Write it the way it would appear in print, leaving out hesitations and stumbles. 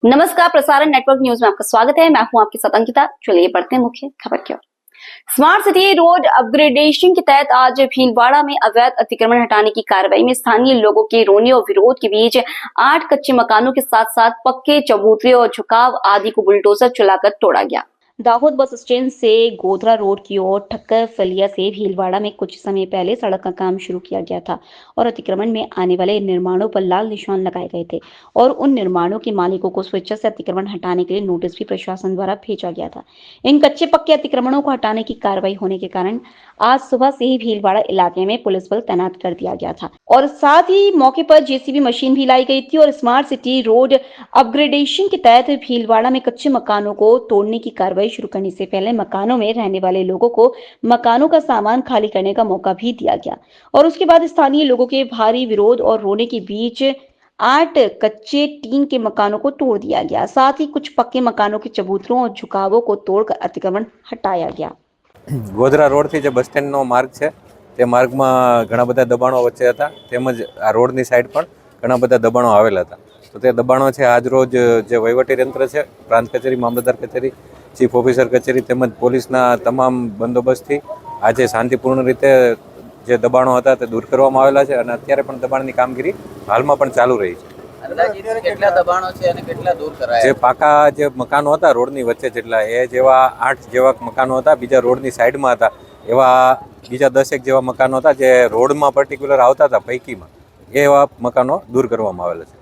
नमस्कार, प्रसारण network news में आपका स्वागत है। मैं हूं आपके साथ अंकिता। चलिए बढ़ते हैं मुख्य खबर की ओर। स्मार्ट सिटी रोड अपग्रेडेशन के तहत आज भीलवाड़ा में अवैध अतिक्रमण हटाने की कार्रवाई में स्थानीय लोगों के रोने और विरोध के बीच 8 कच्चे मकानों के साथ साथ पक्के चबूतरे और झुकाव आदि को बुलडोजर चलाकर तोड़ा गया। दाहोद बस स्टैंड से गोधरा रोड की ओर ठक्कर फलिया से भीलवाड़ा में कुछ समय पहले सड़क का काम शुरू किया गया था और अतिक्रमण में आने वाले निर्माणों पर लाल निशान लगाए गए थे और उन निर्माणों के मालिकों को स्वेच्छा से अतिक्रमण हटाने के लिए नोटिस भी प्रशासन द्वारा भेजा गया था। इन कच्चे पक्के अतिक्रमणों को हटाने की कार्रवाई होने के कारण आज सुबह से ही भीलवाड़ा इलाके में पुलिस बल तैनात कर दिया गया था और साथ ही मौके पर जेसीबी मशीन भी लाई गई थी और स्मार्ट सिटी रोड अपग्रेडेशन के तहत भीलवाड़ा में कच्चे मकानों को तोड़ने की कार्रवाई शुरू करने से पहले मकानों में रहने वाले लोगों को मकानों का सामान खाली करने का मौका भी दिया गया और उसके बाद स्थानीय लोगों के भारी विरोध और रोने के बीच 8 कच्चे टीन के मकानों को तोड़ दिया गया। साथ ही कुछ पक्के मकानों के चबूतरों और झुकावों को तोड़कर अतिक्रमण हटाया गया। गोधरा रोड थी जो बस स्टेन्ड नो मार्ग है ते मार्ग में घणा बधा दबाणों वच्चे हता तेमज आ रोडनी साइड पर घणा बधा दबाणों आवेला हता। तो ते दबाणों है आज रोज जे वहीवटी तंत्र है प्रांत कचेरी मामलतदार कचेरी चीफ ऑफिसर कचेरी तेमज पोलीसना तमाम बंदोबस्तथी आज शांतिपूर्ण रीते जे दबाणों हता ते दूर करवामां आवेला छे अने अत्यारे पण दबाणनी कामगीरी हालमां पण चालू रही छे। કેટલા દબાણો છે અને કેટલા દૂર કરાયા? જે પાકા જે મકાનો હતા રોડની વચ્ચે જેટલા એ જેવા 8 જેવા મકાનો હતા, બીજા રોડની સાઈડમાં હતા એવા બીજા 10 જેવા મકાનો હતા જે રોડમાં પર્ટિક્યુલર આવતા હતા પૈકીમાં એવા મકાનો દૂર કરવામાં આવેલા છે।